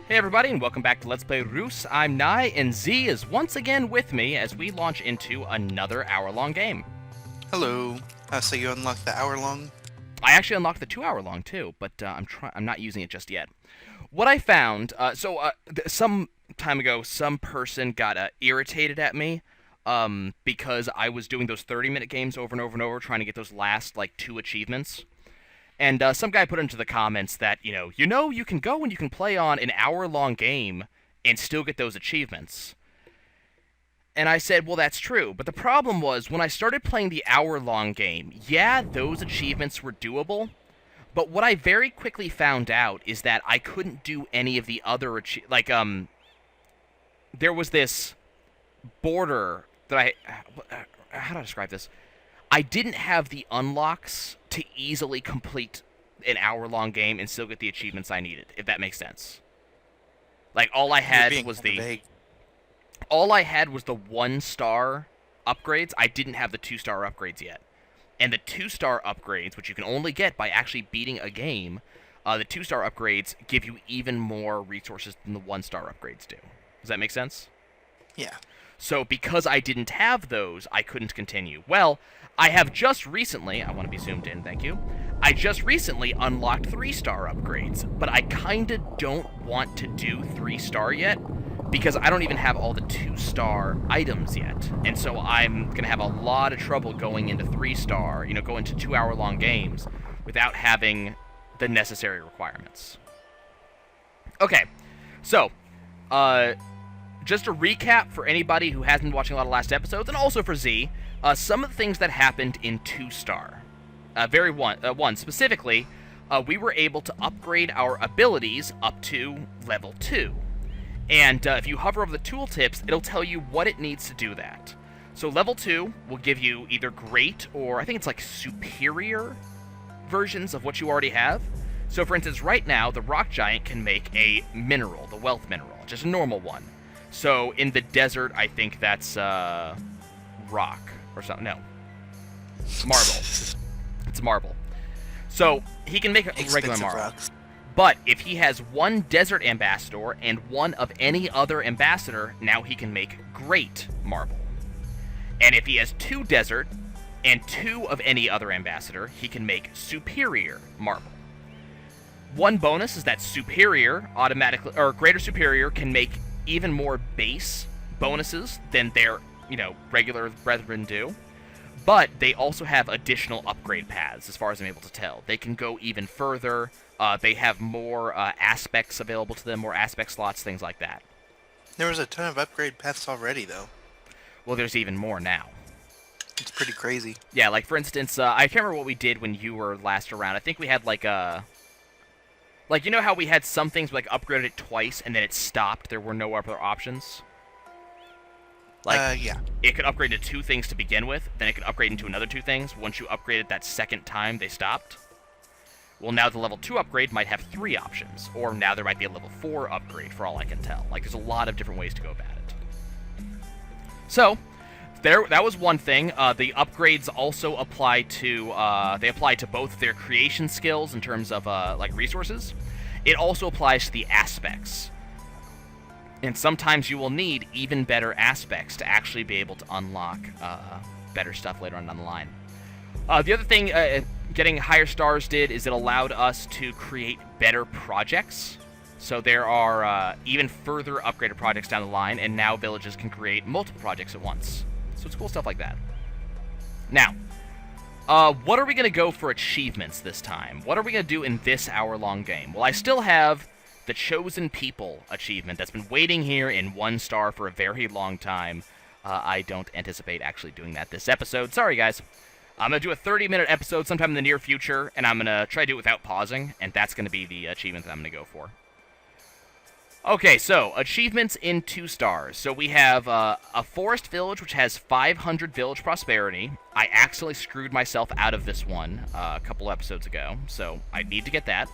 Hey everybody, and welcome back to Let's Play Reus. I'm Nai, and Z is once again with me as we launch into another hour-long game. Hello. So you unlocked the hour-long? I actually unlocked the 2-hour-long too, but I'm not using it just yet. What I found, some time ago, some person got irritated at me because I was doing those 30-minute games over and over and over, trying to get those last, 2 achievements. And some guy put into the comments that, you can go and you can play on an hour-long game and still get those achievements. And I said, well, that's true. But the problem was, when I started playing the hour-long game, yeah, those achievements were doable. But what I very quickly found out is that I couldn't do any of the other there was this border that how do I describe this? I didn't have the unlocks to easily complete an hour-long game and still get the achievements I needed, if that makes sense. All I had was the 1-star upgrades. I didn't have the 2-star upgrades yet. And the 2-star upgrades, which you can only get by actually beating a game, the 2-star upgrades give you even more resources than the 1-star upgrades do. Does that make sense? Yeah. So because I didn't have those, I couldn't continue. Well, I have just recently, I want to be zoomed in, thank you. I just recently unlocked 3-star upgrades, but I kinda don't want to do 3-star yet, because I don't even have all the 2-star items yet. And so I'm gonna have a lot of trouble going into 3-star, go into 2-hour-long games, without having the necessary requirements. Okay, so, just a recap for anybody who hasn't been watching a lot of last episodes, and also for Z, some of the things that happened in 2-star. One specifically, we were able to upgrade our abilities up to level 2. And if you hover over the tooltips, it'll tell you what it needs to do that. So level 2 will give you either great or I think it's superior versions of what you already have. So for instance, right now, the rock giant can make a mineral, the wealth mineral, just a normal one. So in the desert, I think that's rock or something. No, marble. It's marble. So he can make a regular marble. Rocks. But if he has one desert ambassador and one of any other ambassador, now he can make great marble. And if he has 2 desert and 2 of any other ambassador, he can make superior marble. One bonus is that superior automatically, or greater superior, can make even more base bonuses than their, regular brethren do. But they also have additional upgrade paths, as far as I'm able to tell. They can go even further. They have more aspects available to them, more aspect slots, things like that. There was a ton of upgrade paths already, though. Well, there's even more now. It's pretty crazy. Yeah, for instance, I can't remember what we did when you were last around. I think we had you know how we had some things we upgraded it twice and then it stopped? There were no other options? Yeah. It could upgrade to 2 things to begin with, then it could upgrade into another 2 things. Once you upgraded that second time, they stopped. Well, now the level 2 upgrade might have 3 options, or now there might be a level 4 upgrade, for all I can tell. There's a lot of different ways to go about it. So, that was one thing. The upgrades also apply to, they apply to both their creation skills in terms of, resources. It also applies to the aspects. And sometimes you will need even better aspects to actually be able to unlock better stuff later on down the line. The other thing getting higher stars did is it allowed us to create better projects. So there are even further upgraded projects down the line, and now villages can create multiple projects at once. So it's cool stuff like that. Now, what are we going to go for achievements this time? What are we going to do in this hour-long game? Well, I still have the Chosen People achievement that's been waiting here in 1-star for a very long time. I don't anticipate actually doing that this episode. Sorry, guys. I'm going to do a 30-minute episode sometime in the near future, and I'm going to try to do it without pausing, and that's going to be the achievement that I'm going to go for. Okay, so, achievements in 2 stars. So we have a forest village, which has 500 village prosperity. I accidentally screwed myself out of this one a couple episodes ago, so I need to get that.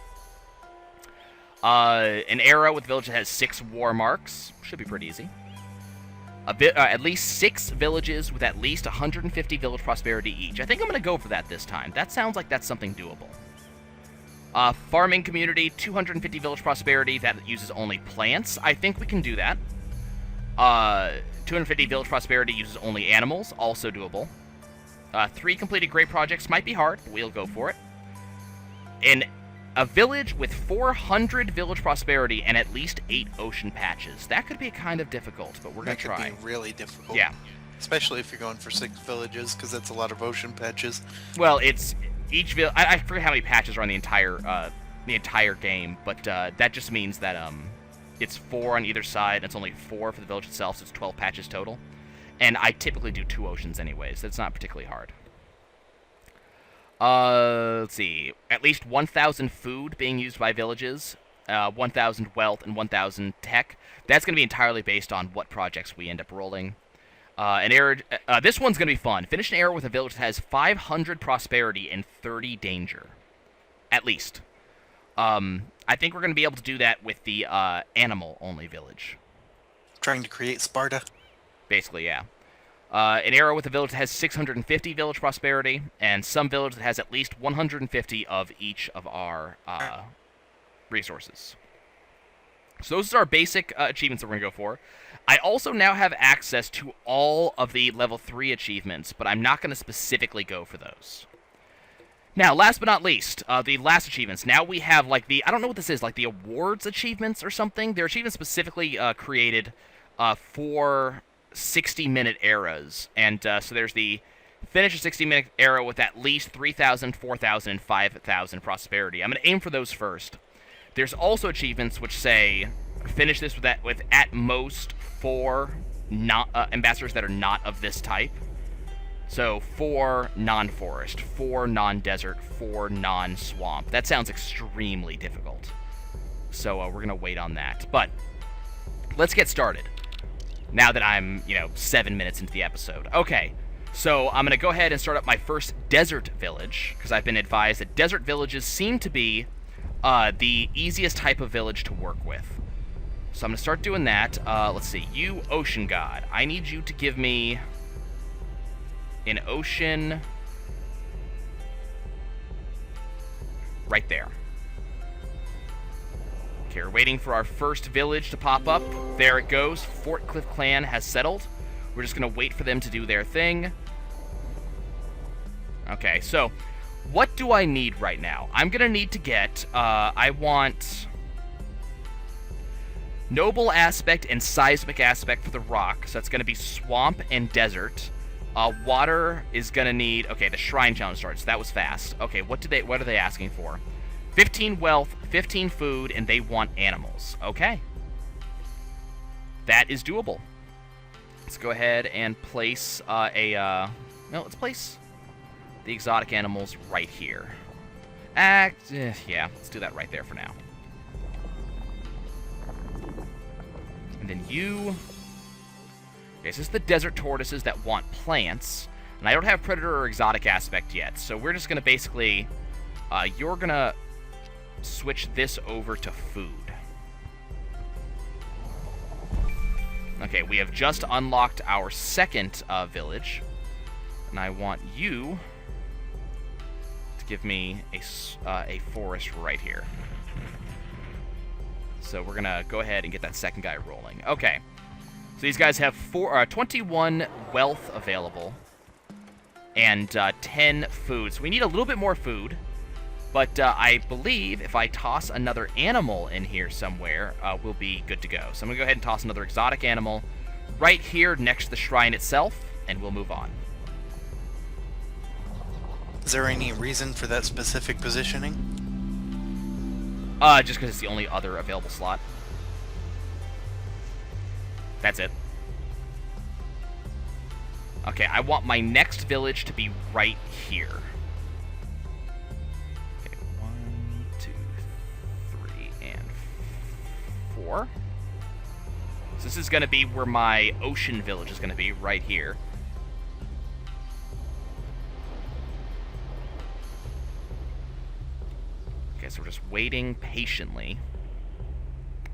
An era with a village that has 6 war marks. Should be pretty easy. At least 6 villages with at least 150 village prosperity each. I think I'm going to go for that this time. That sounds like that's something doable. Farming community, 250 village prosperity that uses only plants. I think we can do that. 250 village prosperity uses only animals, also doable. 3 completed great projects might be hard, but we'll go for it. And a village with 400 village prosperity and at least 8 ocean patches. That could be kind of difficult, but we're going to try. That could be really difficult. Yeah. Especially if you're going for 6 villages, because that's a lot of ocean patches. Well, it's each village. I forget how many patches are on the entire game, but that just means that it's 4 on either side. And it's only 4 for the village itself, so it's 12 patches total. And I typically do 2 oceans anyways. So it's not particularly hard. Let's see. At least 1,000 food being used by villages, 1,000 wealth, and 1,000 tech. That's going to be entirely based on what projects we end up rolling. This one's going to be fun. Finish an era with a village that has 500 prosperity and 30 danger. At least. I think we're going to be able to do that with the animal-only village. Trying to create Sparta? Basically, yeah. An era with a village that has 650 village prosperity, and some village that has at least 150 of each of our resources. So those are our basic achievements that we're going to go for. I also now have access to all of the level 3 achievements, but I'm not going to specifically go for those. Now, last but not least, the last achievements. Now we have, like, I don't know what this is, like the awards achievements or something? They're achievements specifically created for 60-minute eras. And so there's the finish a 60-minute era with at least 3,000, 4,000, and 5,000 prosperity. I'm going to aim for those first. There's also achievements which say finish this with at most 4 ambassadors that are not of this type. So 4 non-forest, 4 non-desert, 4 non-swamp. That sounds extremely difficult. So we're going to wait on that. But let's get started. Now that I'm, 7 minutes into the episode. Okay, so I'm going to go ahead and start up my first desert village, because I've been advised that desert villages seem to be the easiest type of village to work with. So I'm going to start doing that. Let's see. You, Ocean God. I need you to give me an ocean right there. Okay, we're waiting for our first village to pop up. There it goes. Fort Cliff Clan has settled. We're just going to wait for them to do their thing. Okay, so what do I need right now? I'm going to need to get, I want noble aspect and seismic aspect for the rock. So that's going to be swamp and desert. Water is going to need, okay, the shrine challenge starts. That was fast. Okay, what are they asking for? 15 wealth, 15 food, and they want animals. Okay. That is doable. Let's go ahead and place let's place the exotic animals right here. Yeah, let's do that right there for now. And then you... Okay, so this is the desert tortoises that want plants. And I don't have predator or exotic aspect yet, so we're just going to basically... you're going to switch this over to food. Okay, we have just unlocked our second village. And I want you to give me a forest right here. So we're going to go ahead and get that second guy rolling. Okay. So these guys have 21 wealth available and 10 food. So we need a little bit more food. But I believe if I toss another animal in here somewhere, we'll be good to go. So I'm going to go ahead and toss another exotic animal right here next to the shrine itself, and we'll move on. Is there any reason for that specific positioning? Just because it's the only other available slot. That's it. Okay, I want my next village to be right here. Okay, 1, 2, 3, and 4. So this is going to be where my ocean village is going to be, right here. Okay, so we're just waiting patiently.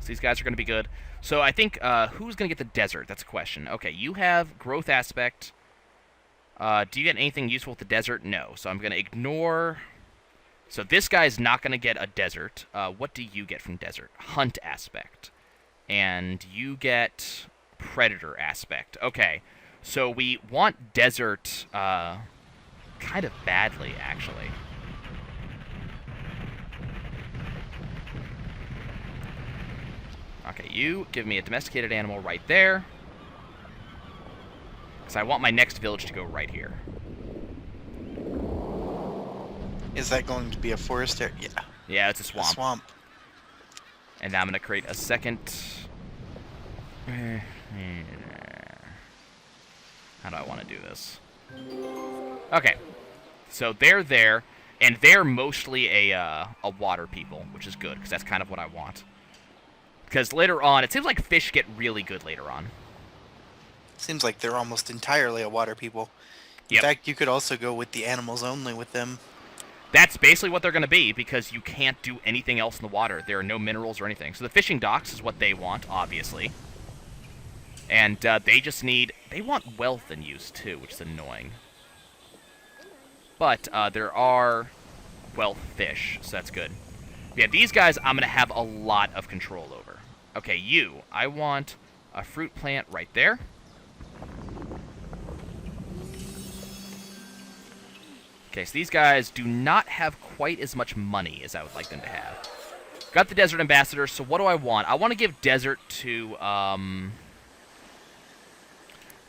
So these guys are going to be good. So I think, who's going to get the desert? That's a question. Okay, you have growth aspect. Do you get anything useful with the desert? No. So I'm going to ignore So this guy's not going to get a desert. What do you get from desert? Hunt aspect. And you get predator aspect. Okay. So we want desert kind of badly, actually. Okay, you give me a domesticated animal right there. Because I want my next village to go right here. Is that going to be a forest area? Yeah. Yeah, it's a swamp. A swamp. And now I'm going to create a second... How do I want to do this? Okay. So they're there, and they're mostly a water people, which is good, because that's kind of what I want. Because later on, it seems like fish get really good later on. Seems like they're almost entirely a water people. In fact, you could also go with the animals only with them. That's basically what they're going to be, because you can't do anything else in the water. There are no minerals or anything. So the fishing docks is what they want, obviously. And they just need... They want wealth in use, too, which is annoying. But there are wealth fish, so that's good. Yeah, these guys I'm going to have a lot of control over. Okay, you. I want a fruit plant right there. Okay, so these guys do not have quite as much money as I would like them to have. Got the Desert Ambassador, so what do I want? I want to give Desert to,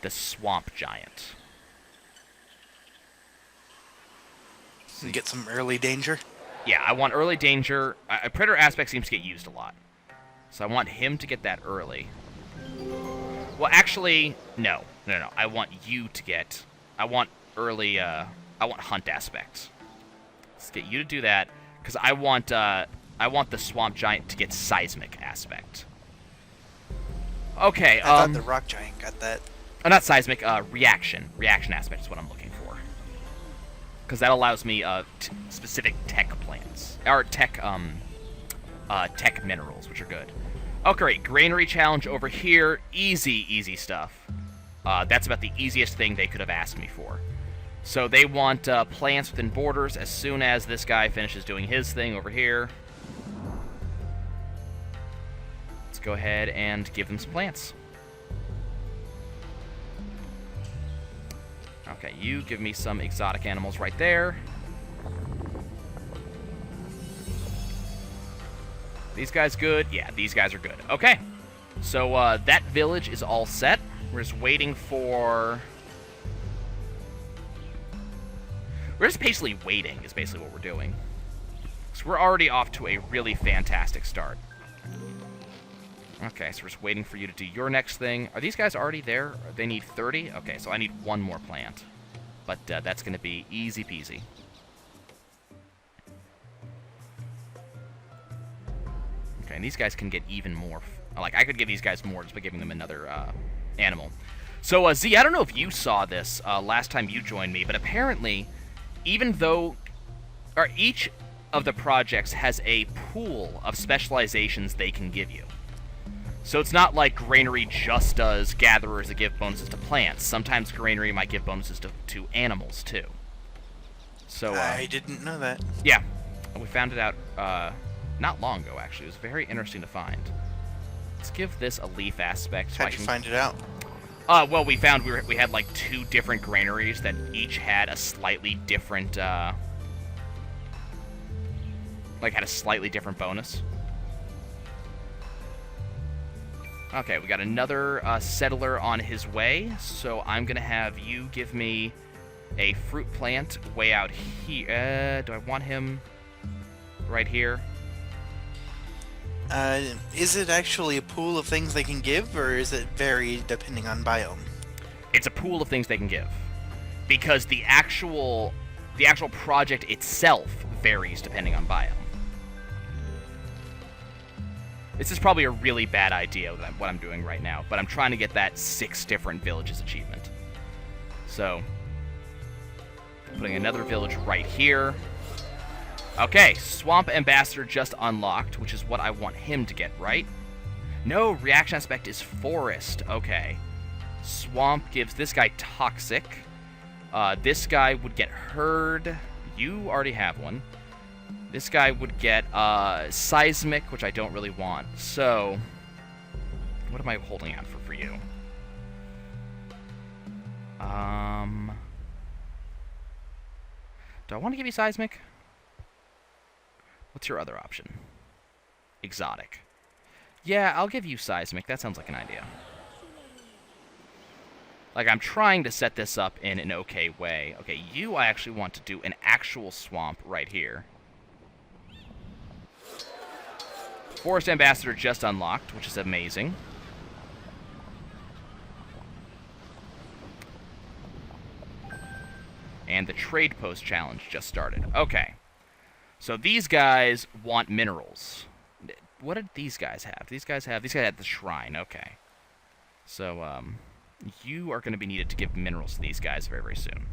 the Swamp Giant. So you get some early danger? Yeah, I want early danger. Predator Aspect seems to get used a lot. So I want him to get that early. Well, actually, no. No. I want you to get... I want early, I want Hunt Aspects. Let's get you to do that, because I want the Swamp Giant to get Seismic Aspect. Okay, I thought the Rock Giant got that. Not Seismic, Reaction. Reaction Aspect is what I'm looking for. Because that allows me, specific tech plants. Or tech minerals, which are good. Okay, great. Granary Challenge over here. Easy stuff. That's about the easiest thing they could have asked me for. So they want plants within borders as soon as this guy finishes doing his thing over here. Let's go ahead and give them some plants. Okay, you give me some exotic animals right there. These guys good? Yeah, these guys are good. Okay, so that village is all set. We're just waiting for... We're just basically waiting, is basically what we're doing. So we're already off to a really fantastic start. Okay, so we're just waiting for you to do your next thing. Are these guys already there? They need 30? Okay, so I need one more plant. But that's going to be easy peasy. Okay, and these guys can get even more. Like, I could give these guys more just by giving them another animal. So, Z, I don't know if you saw this last time you joined me, but apparently... Even though each of the projects has a pool of specializations they can give you. So it's not like Granary just does gatherers that give bonuses to plants. Sometimes Granary might give bonuses to animals, too. So I didn't know that. Yeah. We found it out not long ago, actually. It was very interesting to find. Let's give this a leaf aspect. How'd you find it out? Well, we found we had like 2 different granaries that each had a slightly different, had a slightly different bonus. Okay, we got another settler on his way, so I'm gonna have you give me a fruit plant way out here. Do I want him right here? Is it actually a pool of things they can give, or is it vary depending on biome? It's a pool of things they can give, because the actual project itself varies depending on biome. This is probably a really bad idea what I'm doing right now, but I'm trying to get that 6 different villages achievement. So, putting another village right here. Okay, Swamp Ambassador just unlocked, which is what I want him to get, right? No, reaction aspect is forest. Okay. Swamp gives this guy toxic. This guy would get herd. You already have one. This guy would get seismic, which I don't really want. So, what am I holding out for you? Do I want to give you seismic? What's your other option? Exotic. Yeah, I'll give you seismic. That sounds like an idea. Like, I'm trying to set this up in an okay way. Okay, you I actually want to do an actual swamp right here. Forest Ambassador just unlocked, which is amazing. And the Trade Post Challenge just started. Okay. So these guys want minerals. What did these guys have? These guys had the shrine. Okay. So, you are going to be needed to give minerals to these guys very, very soon.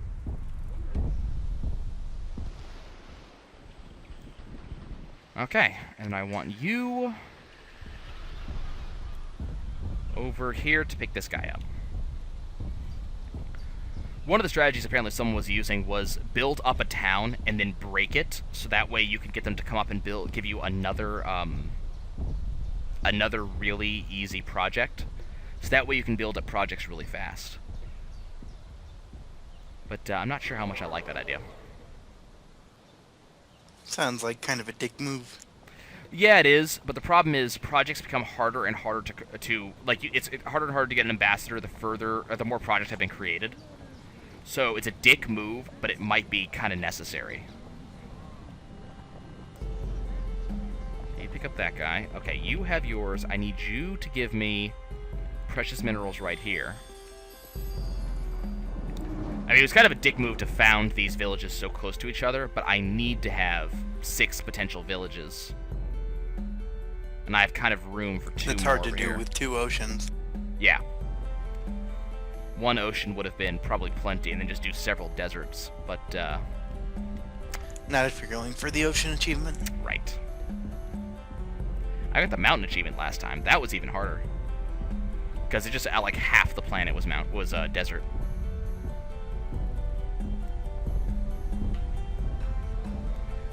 Okay, and I want you over here to pick this guy up. One of the strategies apparently someone was using was build up a town and then break it, so that way you can get them to come up and give you another another really easy project. So that way you can build up projects really fast. But I'm not sure how much I like that idea. Sounds like kind of a dick move. Yeah, it is, but the problem is projects become harder and harder to like. It's harder and harder to get an ambassador the more projects have been created. So it's a dick move, but it might be kind of necessary. You pick up that guy. Okay, you have yours. I need you to give me precious minerals right here. I mean, it was kind of a dick move to found these villages so close to each other, but I need to have 6 potential villages. And I have kind of room for 2 It's more hard to over do here. with 2 oceans. Yeah. 1 ocean would have been probably plenty, and then just do several deserts, but, Not if you're going for the ocean achievement. right. I got the mountain achievement last time. That was even harder. Because it just, like, half the planet was desert.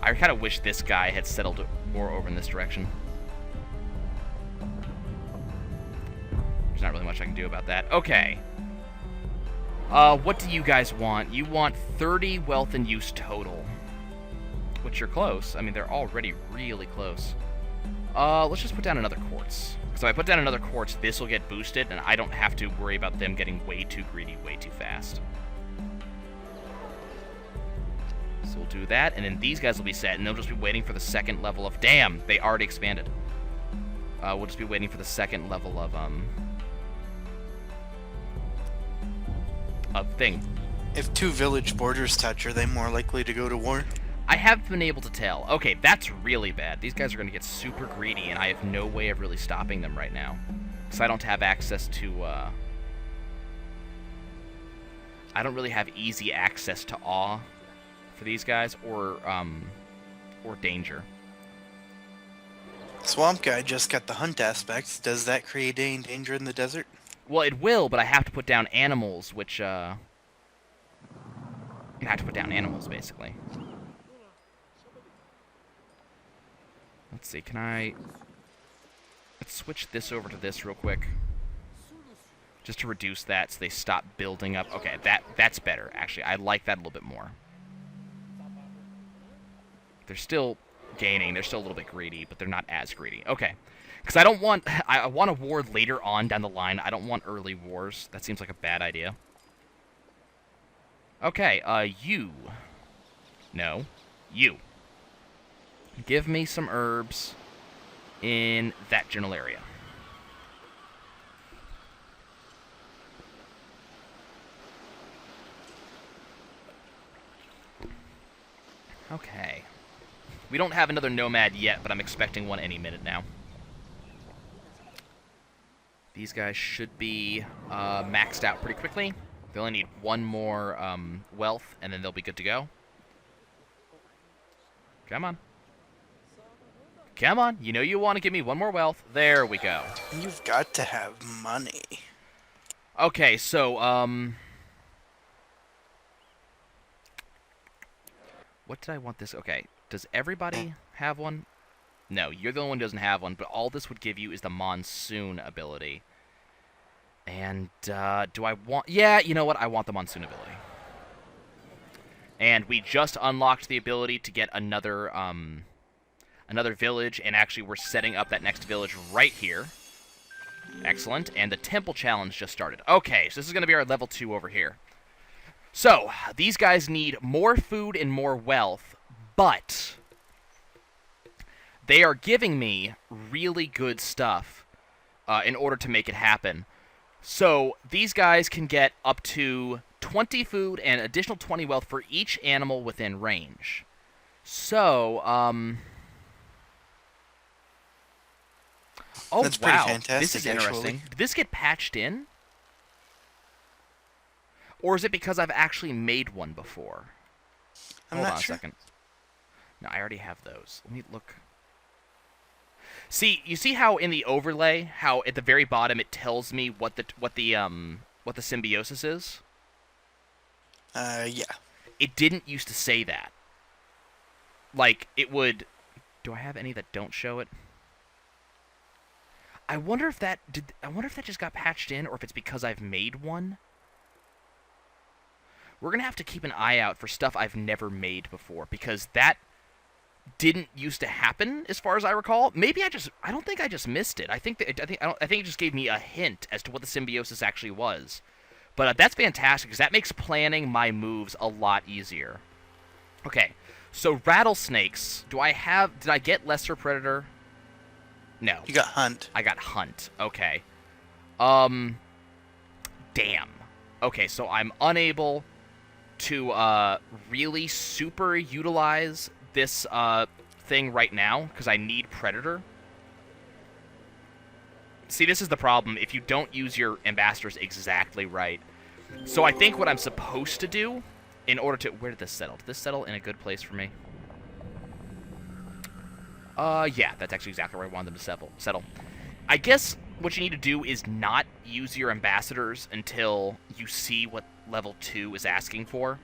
I kind of wish this guy had settled more over in this direction. There's not really much I can do about that. Okay. What do you guys want? You want 30 wealth and use total. Which you're close. I mean, they're already really close. Let's just put down another quartz. So if I put down another quartz, this will get boosted, and I don't have to worry about them getting way too greedy way too fast. So we'll do that, and then these guys will be set, and they'll just be waiting for the second level of... Damn! They already expanded. We'll just be waiting for the second level of thing. If 2 village borders touch, are they more likely to go to war? I haven't been able to tell. Okay, that's really bad. These guys are going to get super greedy, and I have no way of really stopping them right now. Because I don't have access to, I don't really have easy access to awe for these guys, or danger. Swamp Guy just got the hunt aspects. Does that create any danger in the desert? Well, it will, but I have to put down animals, which, I have to put down animals, basically. Let's see, let's switch this over to this real quick. Just to reduce that so they stop building up. Okay, that's better, actually. I like that a little bit more. They're still gaining. They're still a little bit greedy, but they're not as greedy. Okay. Because I don't want... I want a war later on down the line. I don't want early wars. That seems like a bad idea. Okay, you. No. You. Give me some herbs in that general area. Okay. We don't have another nomad yet, but I'm expecting one any minute now. These guys should be maxed out pretty quickly. They only need 1 more wealth, and then they'll be good to go. Come on. Come on. You know you want to give me 1 more wealth. There we go. You've got to have money. Okay, so, what did I want this? Okay, does everybody... have one? No, you're the only one who doesn't have one, but all this would give you is the Monsoon ability. And, do I want... Yeah, you know what? I want the Monsoon ability. And we just unlocked the ability to get another village, and actually we're setting up that next village right here. Excellent. And the temple challenge just started. Okay, so this is going to be our level 2 over here. So, these guys need more food and more wealth, but they are giving me really good stuff in order to make it happen. So, these guys can get up to 20 food and additional 20 wealth for each animal within range. So, oh, that's pretty wow. fantastic, This is interesting. actually. Did this get patched in? Or is it because I've actually made one before? Hold on a second. No, I already have those. Let me look. See, you see how in the overlay, how at the very bottom it tells me what the symbiosis is? Yeah. It didn't used to say that. Like, it would... Do I have any that don't show it? I wonder if that just got patched in, or if it's because I've made one. We're gonna have to keep an eye out for stuff I've never made before, because that didn't used to happen, as far as I recall. Maybe I don't think I just missed it. I think it just gave me a hint as to what the symbiosis actually was. But that's fantastic, because that makes planning my moves a lot easier. Okay, so rattlesnakes. Did I get lesser predator? No. You got hunt. I got hunt. Okay. Damn. Okay, so I'm unable to really super utilize this thing right now because I need predator. See, this is the problem if you don't use your ambassadors exactly right. So I think what I'm supposed to do in order to... Where did this settle? Did this settle in a good place for me? Yeah, that's actually exactly where I wanted them to settle. I guess what you need to do is not use your ambassadors until you see what level 2 is asking for.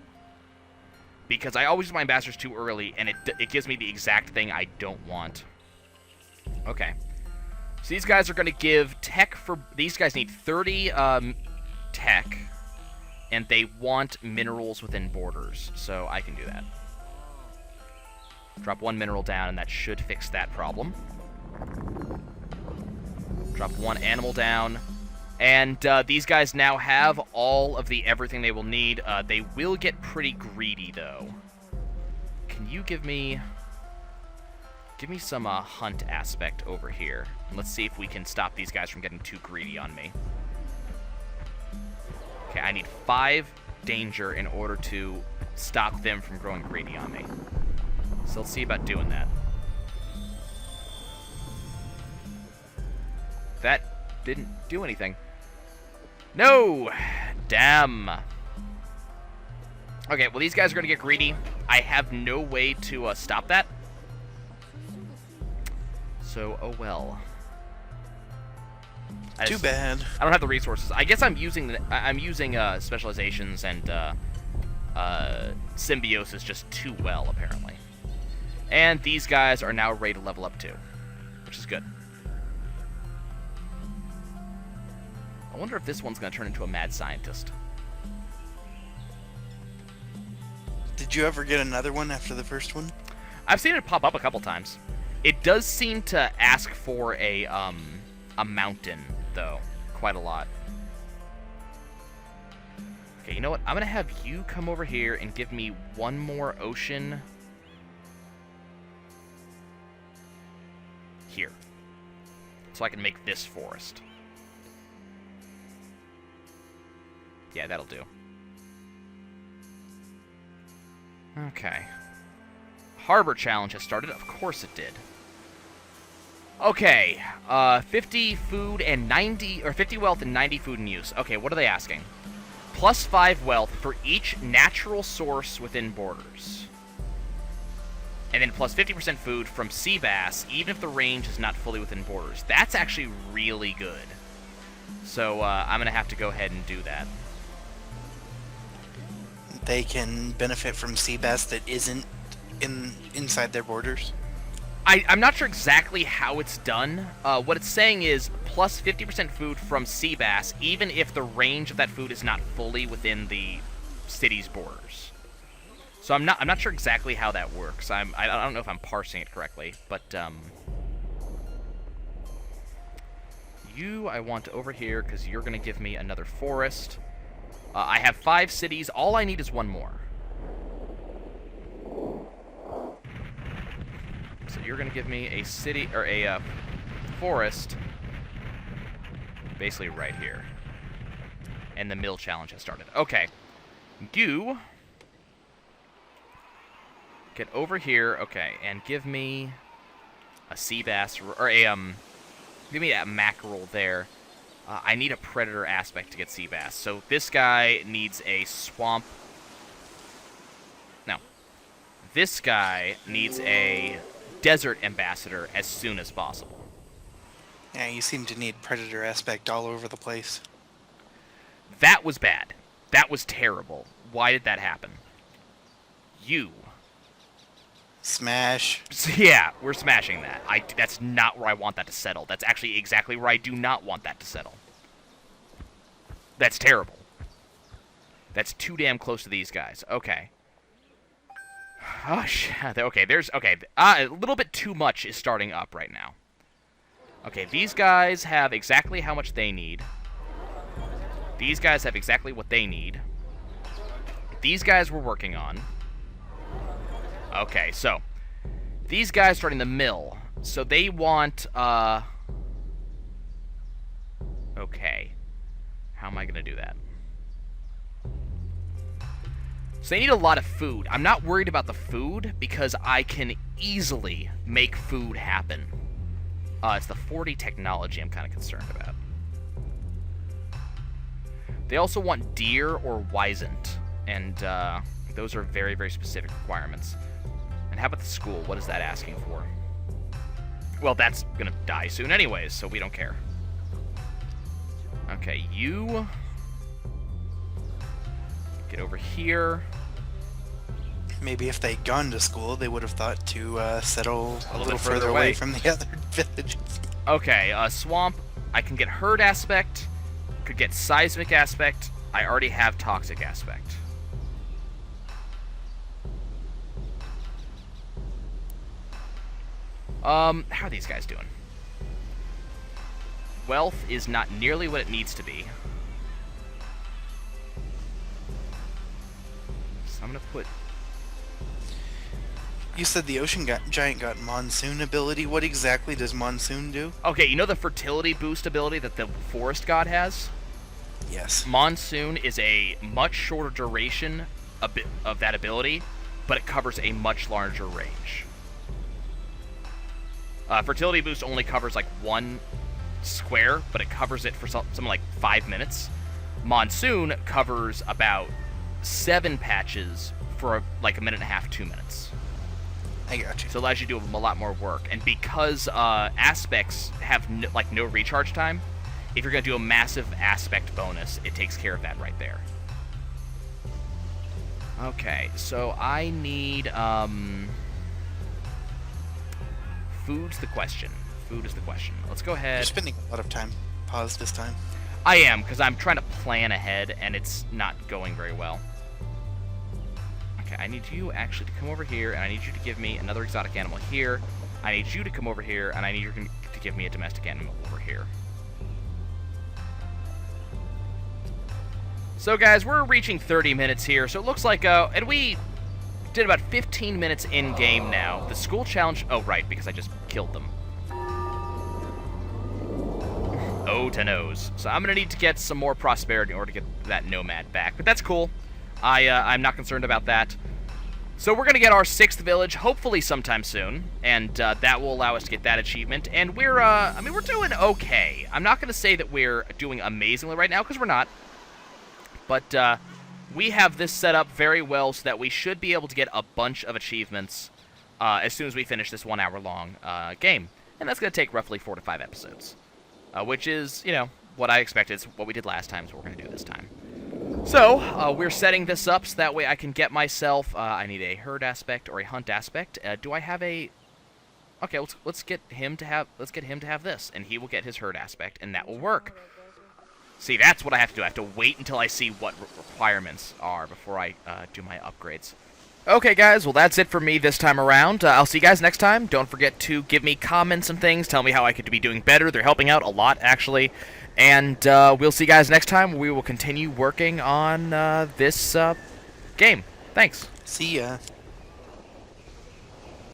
Because I always use my ambassadors too early, and it gives me the exact thing I don't want. Okay. So these guys are going to give tech for... These guys need 30 tech, and they want minerals within borders, so I can do that. Drop 1 mineral down, and that should fix that problem. Drop 1 animal down. And these guys now have all of the everything they will need. They will get pretty greedy, though. Can you give me some hunt aspect over here? And let's see if we can stop these guys from getting too greedy on me. Okay, I need 5 danger in order to stop them from growing greedy on me. So let's see about doing that. That didn't do anything. No! Damn. Okay, well, these guys are going to get greedy. I have no way to stop that. So, oh well. Too bad. I don't have the resources. I guess I'm using specializations and symbiosis just too well, apparently. And these guys are now ready to level up too, which is good. I wonder if this one's going to turn into a mad scientist. Did you ever get another one after the first one? I've seen it pop up a couple times. It does seem to ask for a mountain, though, quite a lot. Okay, you know what? I'm going to have you come over here and give me 1 more ocean here. So I can make this forest. Yeah, that'll do. Okay. Harbor challenge has started. Of course it did. Okay. 50 food and 90... Or 50 wealth and 90 food in use. Okay, what are they asking? Plus 5 wealth for each natural source within borders. And then plus 50% food from sea bass, even if the range is not fully within borders. That's actually really good. So, I'm going to have to go ahead and do that. They can benefit from sea bass that isn't inside their borders? I'm not sure exactly how it's done. What it's saying is plus 50% food from sea bass, even if the range of that food is not fully within the city's borders. So I'm not sure exactly how that works. I don't know if I'm parsing it correctly, but you I want over here because you're gonna give me another forest. I have 5 cities. All I need is 1 more. So you're going to give me a city, or a forest, basically right here. And the mill challenge has started. Okay. You get over here, okay, and give me a sea bass, or a, give me that mackerel there. I need a predator aspect to get sea bass. So this guy needs a swamp. No. This guy needs a desert ambassador as soon as possible. Yeah, you seem to need predator aspect all over the place. That was bad. That was terrible. Why did that happen? You. Smash. Yeah, we're smashing that. That's not where I want that to settle. That's actually exactly where I do not want that to settle. That's terrible. That's too damn close to these guys. Okay. Oh, okay, a little bit too much is starting up right now. Okay, these guys have exactly how much they need. These guys have exactly what they need. These guys we're working on. Okay, so these guys starting the mill. So they want, okay. How am I going to do that? So they need a lot of food. I'm not worried about the food because I can easily make food happen. It's the 40 technology I'm kind of concerned about. They also want deer or wisent, and those are very, very specific requirements. And how about the school? What is that asking for? Well, that's going to die soon anyways, so we don't care. Okay, you get over here. Maybe if they'd gone to school, they would have thought to settle a little further away away from the other villages. Okay, swamp. I can get herd aspect. Could get seismic aspect. I already have toxic aspect. How are these guys doing? Wealth is not nearly what it needs to be. So I'm gonna put... You said the ocean giant got monsoon ability. What exactly does monsoon do? Okay, you know the fertility boost ability that the forest god has? Yes. Monsoon is a much shorter duration of that ability, but it covers a much larger range. Fertility boost only covers like 1 square, but it covers it for something like 5 minutes. Monsoon covers about 7 patches for like 1.5 minutes, 2 minutes. I got you. So it allows you to do a lot more work. And because aspects have no recharge time, if you're going to do a massive aspect bonus, it takes care of that right there. Okay, so I need... Food's the question. Food is the question. Let's go ahead. You're spending a lot of time. Pause this time. I am, because I'm trying to plan ahead, and it's not going very well. Okay, I need you actually to come over here, and I need you to give me another exotic animal here. I need you to come over here, and I need you to give me a domestic animal over here. So, guys, we're reaching 30 minutes here, so it looks like, and we did about 15 minutes in-game now. The school challenge... Oh, right, because I just killed them. Oh, to nose. So I'm going to need to get some more prosperity in order to get that nomad back. But that's cool. I'm not concerned about that. So we're going to get our 6th village, hopefully sometime soon. And that will allow us to get that achievement. And we're, I mean, we're doing okay. I'm not going to say that we're doing amazingly right now, because we're not. But we have this set up very well so that we should be able to get a bunch of achievements as soon as we finish this 1 hour long game. And that's going to take roughly 4 to 5 episodes. Which is, you know, what I expected. It's what we did last time, so we're going to do this time. So, we're setting this up so that way I can get myself, I need a herd aspect or a hunt aspect. Do I have a... Okay, let's get him to have this, and he will get his herd aspect, and that will work. See, that's what I have to do. I have to wait until I see what requirements are before I do my upgrades. Okay, guys, well, that's it for me this time around. I'll see you guys next time. Don't forget to give me comments and things. Tell me how I could be doing better. They're helping out a lot, actually. And we'll see you guys next time. We will continue working on this game. Thanks. See ya.